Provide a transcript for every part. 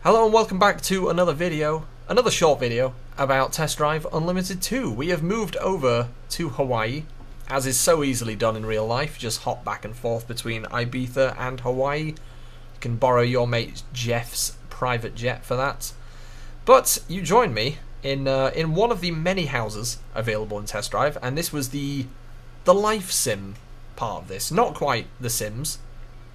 Hello and welcome back to another video, another short video about Test Drive Unlimited 2. We have moved over to Hawaii, as is so easily done in real life. Just hop back and forth between Ibiza and Hawaii. You can borrow your mate Jeff's private jet for that. But you joined me in one of the many houses available in Test Drive, and this was the life sim part of this. Not quite The Sims,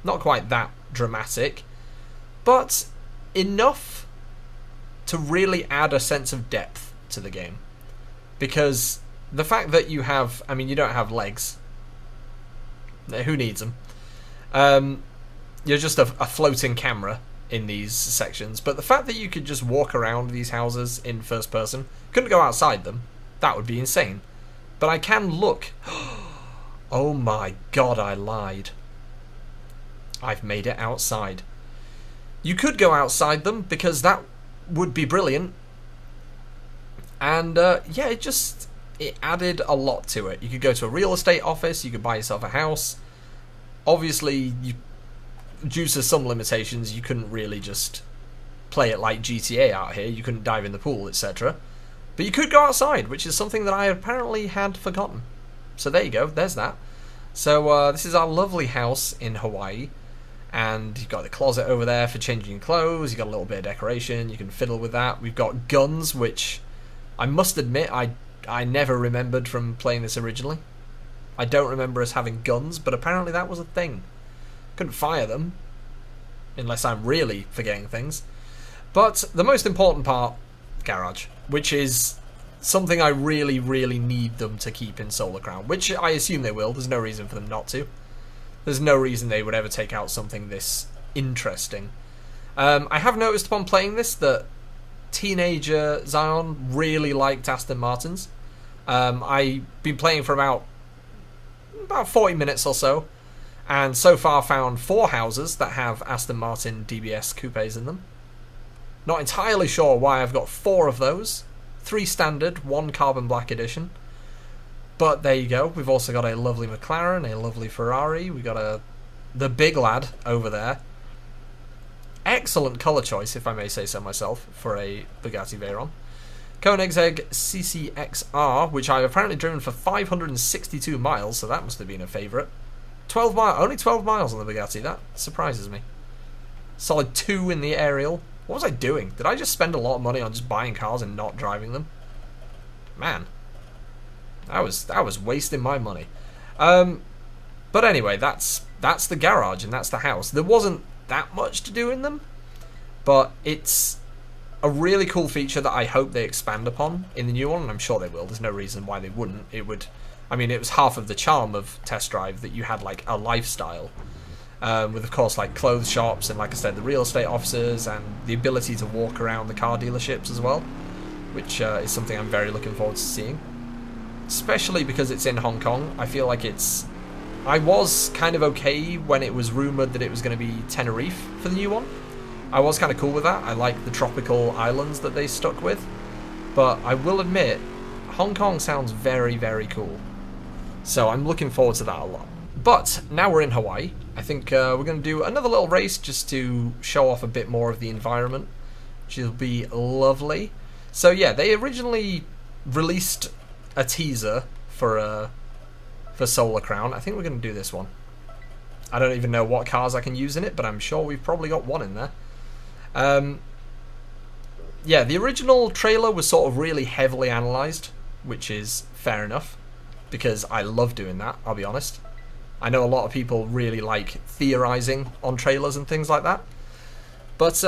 not quite that dramatic, but enough to really add a sense of depth to the game. Because the fact that you have, you don't have legs. Who needs them? You're just a floating camera in these sections. But the fact that you could just walk around these houses in first person, couldn't go outside them, that would be insane. But I can look. Oh my god, I lied. I've made it outside. You could go outside them, because that would be brilliant. And, yeah, it added a lot to it. You could go to a real estate office, you could buy yourself a house. Obviously, due to some limitations, you couldn't really just play it like GTA out here. You couldn't dive in the pool, etc. But you could go outside, which is something that I apparently had forgotten. So there you go, there's that. So, this is our lovely house in Hawaii. And you've got the closet over there for changing clothes. You've got a little bit of decoration. You can fiddle with that. We've got guns, which I must admit I never remembered from playing this originally. I don't remember us having guns, but apparently that was a thing. Couldn't fire them, unless I'm really forgetting things. But the most important part, garage, which is something I really, really need them to keep in Solar Crown, which I assume they will. There's no reason for them not to. There's no reason they would ever take out something this interesting. I have noticed upon playing this that teenager Zion really liked Aston Martins. I've been playing for about 40 minutes or so, and so far found 4 houses that have Aston Martin DBS coupes in them. Not entirely sure why I've got 4 of those. 3 standard, 1 carbon black edition. But there you go. We've also got a lovely McLaren, a lovely Ferrari. We've got the big lad over there. Excellent colour choice, if I may say so myself, for a Bugatti Veyron. Koenigsegg CCXR, which I've apparently driven for 562 miles, so that must have been a favourite. 12 miles, only 12 miles on the Bugatti. That surprises me. Solid 2 in the aerial. What was I doing? Did I just spend a lot of money on just buying cars and not driving them? Man. That was wasting my money. But anyway, that's the garage and that's the house. There wasn't that much to do in them, but it's a really cool feature that I hope they expand upon in the new one, and I'm sure they will. There's no reason why they wouldn't. It was half of the charm of Test Drive that you had like a lifestyle, with of course like clothes shops and, like I said, the real estate offices and the ability to walk around the car dealerships as well, which is something I'm very looking forward to seeing. Especially because it's in Hong Kong. I feel like I was kind of okay when it was rumoured that it was going to be Tenerife for the new one. I was kind of cool with that. I like the tropical islands that they stuck with. But I will admit, Hong Kong sounds very, very cool. So I'm looking forward to that a lot. But now we're in Hawaii. I think we're going to do another little race just to show off a bit more of the environment, which will be lovely. So yeah, they originally released a teaser for Solar Crown. I think we're going to do this one. I don't even know what cars I can use in it, but I'm sure we've probably got one in there. Yeah, the original trailer was sort of really heavily analysed, which is fair enough, because I love doing that, I'll be honest. I know a lot of people really like theorising on trailers and things like that. But,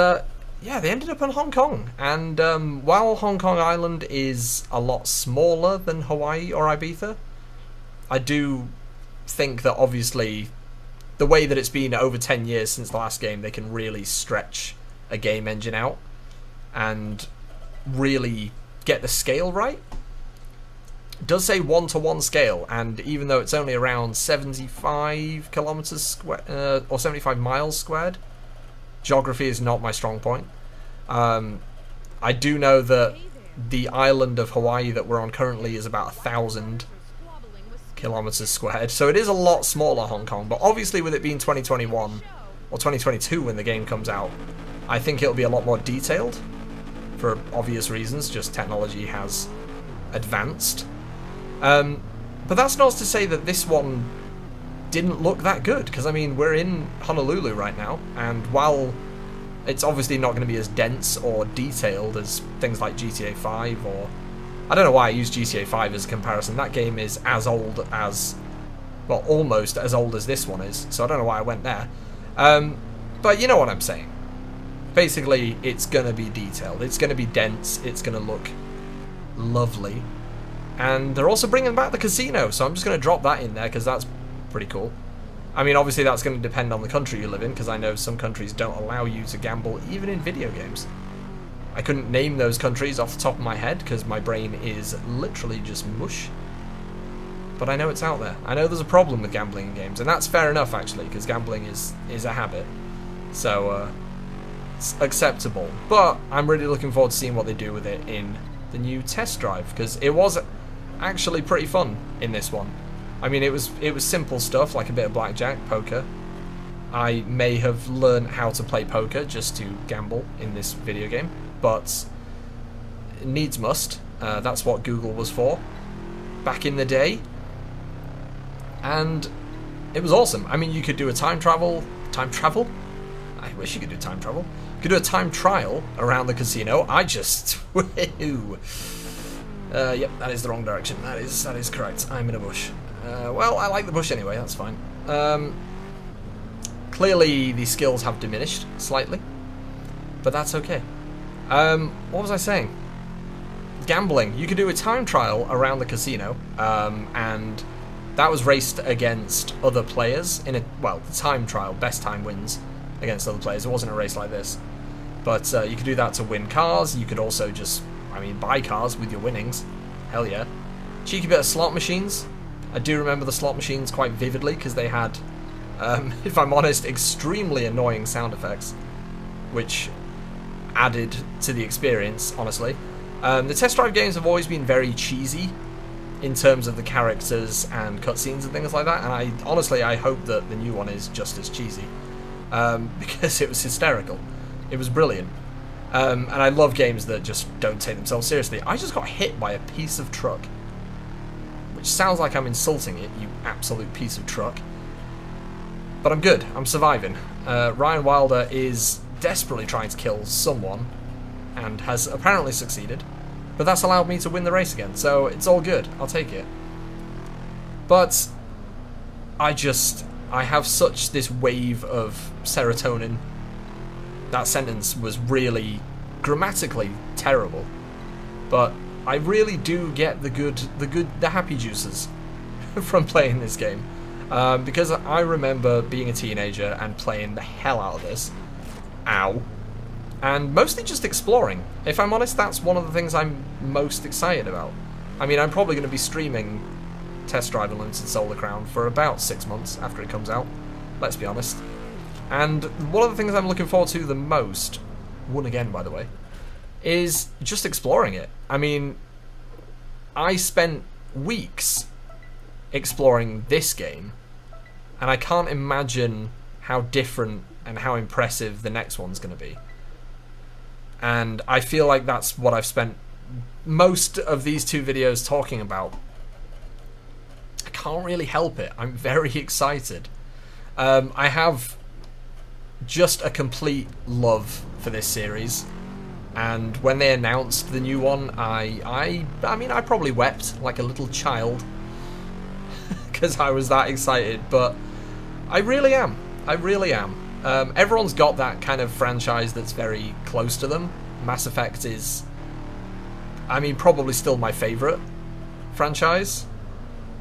yeah, they ended up in Hong Kong, and while Hong Kong Island is a lot smaller than Hawaii or Ibiza, I do think that obviously the way that it's been over 10 years since the last game, they can really stretch a game engine out and really get the scale right. It does say 1-to-1 scale, and even though it's only around 75 kilometers squared, or 75 miles squared, geography is not my strong point. I do know that the island of Hawaii that we're on currently is about 1,000 kilometers squared, so it is a lot smaller Hong Kong, but obviously with it being 2021 or 2022 when the game comes out, I think it'll be a lot more detailed, for obvious reasons, just technology has advanced. But that's not to say that this one didn't look that good, because I mean, we're in Honolulu right now, and while it's obviously not going to be as dense or detailed as things like GTA 5, or I don't know why I use GTA 5 as a comparison. That game is as old as, well, almost as old as this one is, so I don't know why I went there. But you know what I'm saying. Basically, it's going to be detailed, it's going to be dense, it's going to look lovely. And they're also bringing back the casino, so I'm just going to drop that in there because that's pretty cool. I mean, obviously that's going to depend on the country you live in, because I know some countries don't allow you to gamble even in video games. I couldn't name those countries off the top of my head because my brain is literally just mush. But I know it's out there. I know there's a problem with gambling in games, and that's fair enough actually, because gambling is a habit. So it's acceptable. But I'm really looking forward to seeing what they do with it in the new test drive, because it was actually pretty fun in this one. I mean, it was simple stuff like a bit of blackjack, poker. I may have learned how to play poker just to gamble in this video game, but needs must. That's what Google was for back in the day, and it was awesome. I mean, you could do a time travel? I wish you could do time travel. You could do a time trial around the casino. Woohoo! Yep, that is the wrong direction. That is correct. I'm in a bush. Well, I like the bush anyway, that's fine. Clearly the skills have diminished slightly, but that's okay. What was I saying? Gambling. You could do a time trial around the casino, and that was raced against other players in a, well, the time trial, best time wins against other players. It wasn't a race like this. But you could do that to win cars. You could also just, I mean, buy cars with your winnings. Hell yeah. Cheeky bit of slot machines. I do remember the slot machines quite vividly because they had, if I'm honest, extremely annoying sound effects, which added to the experience, honestly. The test drive games have always been very cheesy in terms of the characters and cutscenes and things like that, and I hope that the new one is just as cheesy, because it was hysterical. It was brilliant. And I love games that just don't take themselves seriously. I just got hit by a piece of truck, which sounds like I'm insulting it, you absolute piece of truck. But I'm good, I'm surviving. Ryan Wilder is desperately trying to kill someone, and has apparently succeeded, but that's allowed me to win the race again, so it's all good, I'll take it. But I have such this wave of serotonin. That sentence was really grammatically terrible, but I really do get the happy juices from playing this game, because I remember being a teenager and playing the hell out of this. Ow. And mostly just exploring. If I'm honest, that's one of the things I'm most excited about. I mean, I'm probably going to be streaming Test Drive Unlimited Solar Crown for about 6 months after it comes out, let's be honest. And one of the things I'm looking forward to the most, won again by the way, is just exploring it. I mean, I spent weeks exploring this game, and I can't imagine how different and how impressive the next one's going to be. And I feel like that's what I've spent most of these two videos talking about. I can't really help it. I'm very excited. I have just a complete love for this series, and when they announced the new one, I mean, I probably wept like a little child because I was that excited. But I really am. Everyone's got that kind of franchise that's very close to them. Mass Effect is, I mean, probably still my favourite franchise,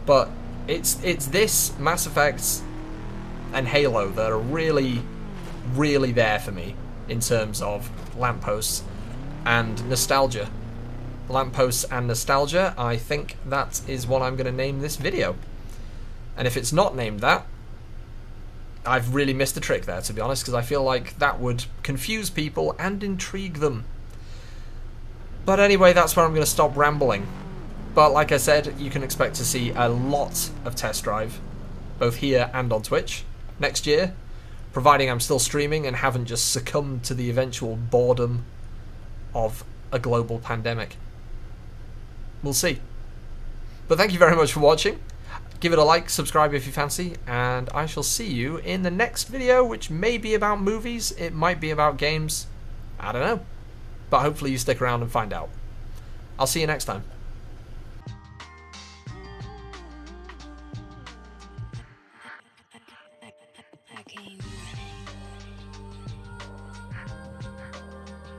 but it's this, Mass Effect and Halo that are really, really there for me in terms of lampposts and nostalgia. Lampposts and nostalgia, I think that is what I'm going to name this video. And if it's not named that, I've really missed a trick there, to be honest, because I feel like that would confuse people and intrigue them. But anyway, that's where I'm going to stop rambling. But like I said, you can expect to see a lot of Test Drive, both here and on Twitch, next year. providing I'm still streaming and haven't just succumbed to the eventual boredom of a global pandemic. We'll see. But thank you very much for watching. Give it a like, subscribe if you fancy, and I shall see you in the next video, which may be about movies, it might be about games, I don't know. But hopefully you stick around and find out. I'll see you next time.